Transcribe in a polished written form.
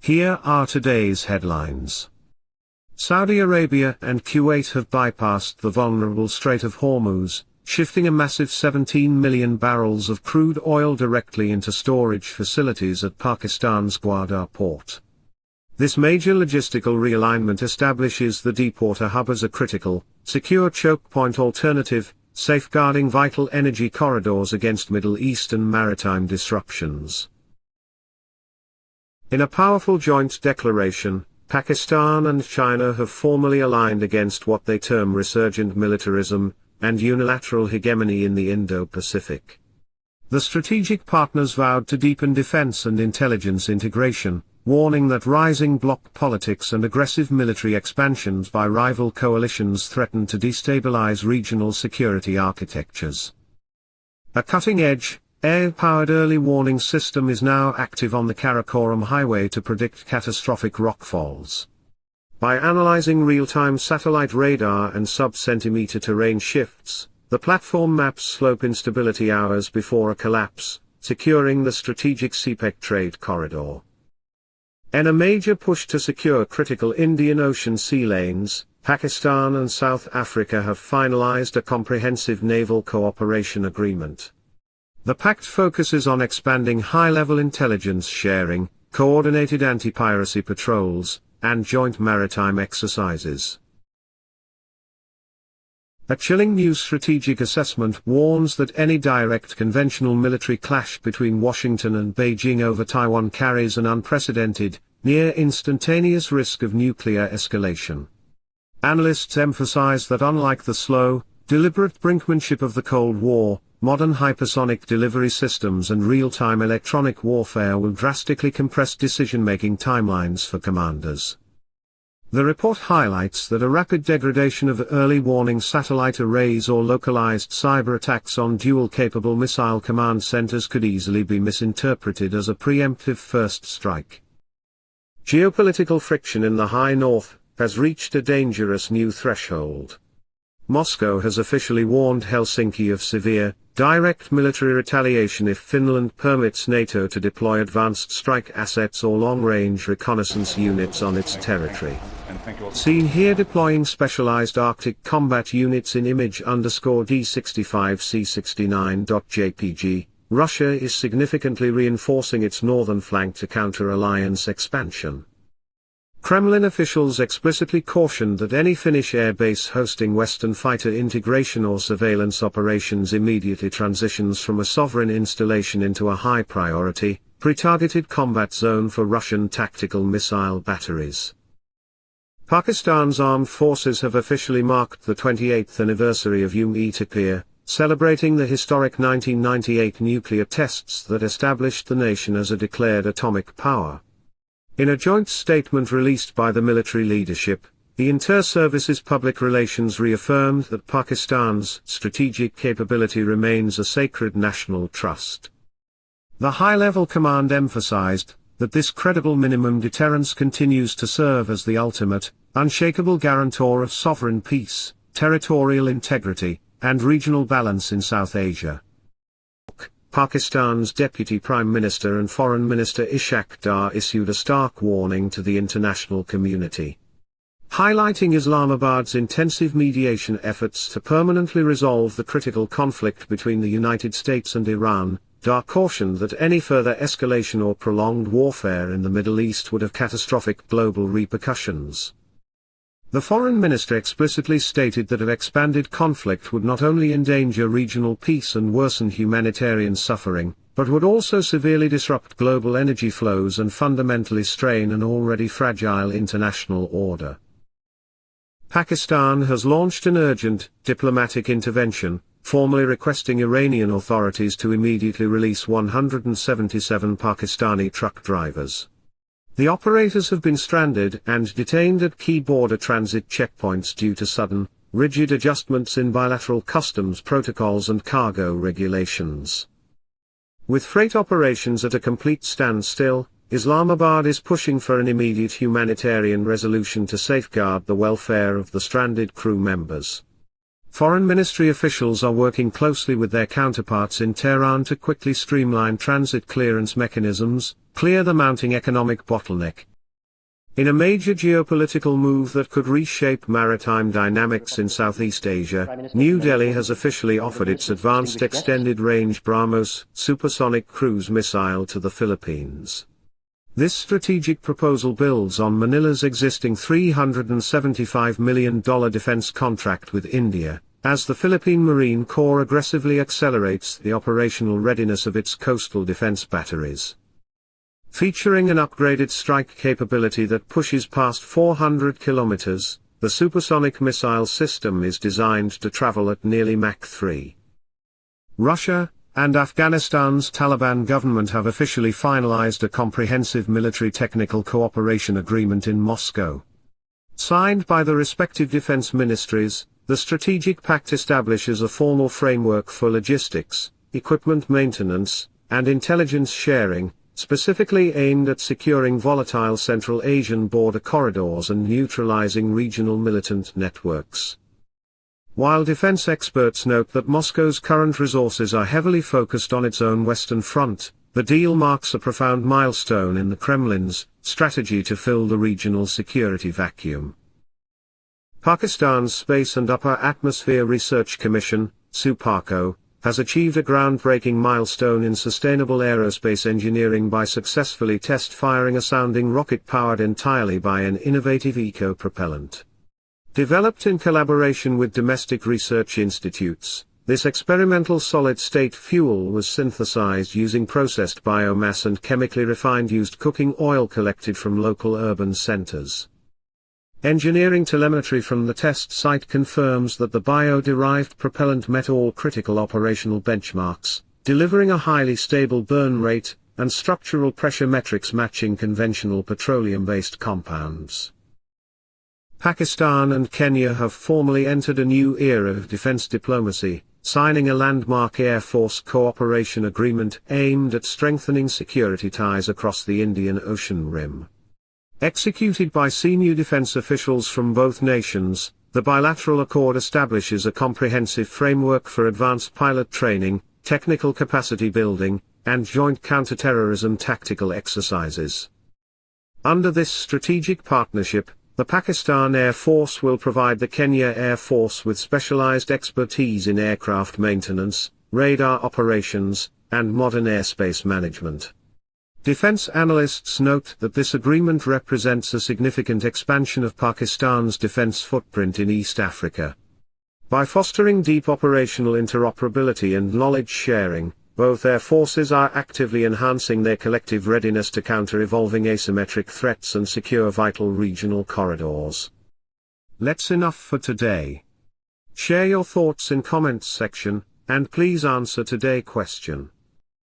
Here are today's headlines. Saudi Arabia and Kuwait have bypassed the vulnerable Strait of Hormuz, shifting a massive 17 million barrels of crude oil directly into storage facilities at Pakistan's Gwadar port. This major logistical realignment establishes the deepwater hub as a critical, secure choke point alternative, safeguarding vital energy corridors against Middle Eastern maritime disruptions. In a powerful joint declaration, Pakistan and China have formally aligned against what they term resurgent militarism and unilateral hegemony in the Indo-Pacific. The strategic partners vowed to deepen defense and intelligence integration, warning that rising bloc politics and aggressive military expansions by rival coalitions threaten to destabilize regional security architectures. A cutting-edge, air-powered early warning system is now active on the Karakoram Highway to predict catastrophic rockfalls. By analyzing real-time satellite radar and sub-centimeter terrain shifts, the platform maps slope instability hours before a collapse, securing the strategic CPEC trade corridor. In a major push to secure critical Indian Ocean sea lanes, Pakistan and South Africa have finalized a comprehensive naval cooperation agreement. The pact focuses on expanding high-level intelligence sharing, coordinated anti-piracy patrols, and joint maritime exercises. A chilling new strategic assessment warns that any direct conventional military clash between Washington and Beijing over Taiwan carries an unprecedented, near-instantaneous risk of nuclear escalation. Analysts emphasize that unlike the slow, deliberate brinkmanship of the Cold War, modern hypersonic delivery systems and real-time electronic warfare will drastically compress decision-making timelines for commanders. The report highlights that a rapid degradation of early warning satellite arrays or localized cyber attacks on dual-capable missile command centers could easily be misinterpreted as a preemptive first strike. Geopolitical friction in the high north has reached a dangerous new threshold. Moscow has officially warned Helsinki of severe, direct military retaliation if Finland permits NATO to deploy advanced strike assets or long-range reconnaissance units on its territory. Seen here deploying specialized Arctic combat units in image_D65C69.jpg, Russia is significantly reinforcing its northern flank to counter alliance expansion. Kremlin officials explicitly cautioned that any Finnish airbase hosting Western fighter integration or surveillance operations immediately transitions from a sovereign installation into a high-priority, pre-targeted combat zone for Russian tactical missile batteries. Pakistan's armed forces have officially marked the 28th anniversary of Youm-e-Takbeer, celebrating the historic 1998 nuclear tests that established the nation as a declared atomic power. In a joint statement released by the military leadership, the Inter-Services Public Relations reaffirmed that Pakistan's strategic capability remains a sacred national trust. The high-level command emphasized that this credible minimum deterrence continues to serve as the ultimate, unshakable guarantor of sovereign peace, territorial integrity, and regional balance in South Asia. Pakistan's Deputy Prime Minister and Foreign Minister Ishaq Dar issued a stark warning to the international community. Highlighting Islamabad's intensive mediation efforts to permanently resolve the critical conflict between the United States and Iran, Dar cautioned that any further escalation or prolonged warfare in the Middle East would have catastrophic global repercussions. The foreign minister explicitly stated that an expanded conflict would not only endanger regional peace and worsen humanitarian suffering, but would also severely disrupt global energy flows and fundamentally strain an already fragile international order. Pakistan has launched an urgent, diplomatic intervention, formally requesting Iranian authorities to immediately release 177 Pakistani truck drivers. The operators have been stranded and detained at key border transit checkpoints due to sudden, rigid adjustments in bilateral customs protocols and cargo regulations. With freight operations at a complete standstill, Islamabad is pushing for an immediate humanitarian resolution to safeguard the welfare of the stranded crew members. Foreign ministry officials are working closely with their counterparts in Tehran to quickly streamline transit clearance mechanisms, clear the mounting economic bottleneck, In a major geopolitical move that could reshape maritime dynamics in Southeast Asia, New Delhi has officially offered its Advanced Extended-Range BrahMos supersonic cruise missile to the Philippines. This strategic proposal builds on Manila's existing $375 million defense contract with India, as the Philippine Marine Corps aggressively accelerates the operational readiness of its coastal defense batteries. Featuring an upgraded strike capability that pushes past 400 kilometers, the supersonic missile system is designed to travel at nearly Mach 3. Russia and Afghanistan's Taliban government have officially finalized a comprehensive military technical cooperation agreement in Moscow. Signed by the respective defense ministries, the strategic pact establishes a formal framework for logistics, equipment maintenance, and intelligence sharing, specifically aimed at securing volatile Central Asian border corridors and neutralizing regional militant networks. While defense experts note that Moscow's current resources are heavily focused on its own Western Front, the deal marks a profound milestone in the Kremlin's strategy to fill the regional security vacuum. Pakistan's Space and Upper Atmosphere Research Commission, SUPARCO, has achieved a groundbreaking milestone in sustainable aerospace engineering by successfully test-firing a sounding rocket powered entirely by an innovative eco-propellant. Developed in collaboration with domestic research institutes, this experimental solid-state fuel was synthesized using processed biomass and chemically refined used cooking oil collected from local urban centers. Engineering telemetry from the test site confirms that the bio-derived propellant met all critical operational benchmarks, delivering a highly stable burn rate, and structural pressure metrics matching conventional petroleum-based compounds. Pakistan and Kenya have formally entered a new era of defense diplomacy, signing a landmark Air Force cooperation agreement aimed at strengthening security ties across the Indian Ocean rim. Executed by senior defense officials from both nations, the bilateral accord establishes a comprehensive framework for advanced pilot training, technical capacity building, and joint counterterrorism tactical exercises. Under this strategic partnership, the Pakistan Air Force will provide the Kenya Air Force with specialized expertise in aircraft maintenance, radar operations, and modern airspace management. Defense analysts note that this agreement represents a significant expansion of Pakistan's defense footprint in East Africa. By fostering deep operational interoperability and knowledge sharing, both air forces are actively enhancing their collective readiness to counter evolving asymmetric threats and secure vital regional corridors. That's enough for today. Share your thoughts in comments section, and please answer today's question.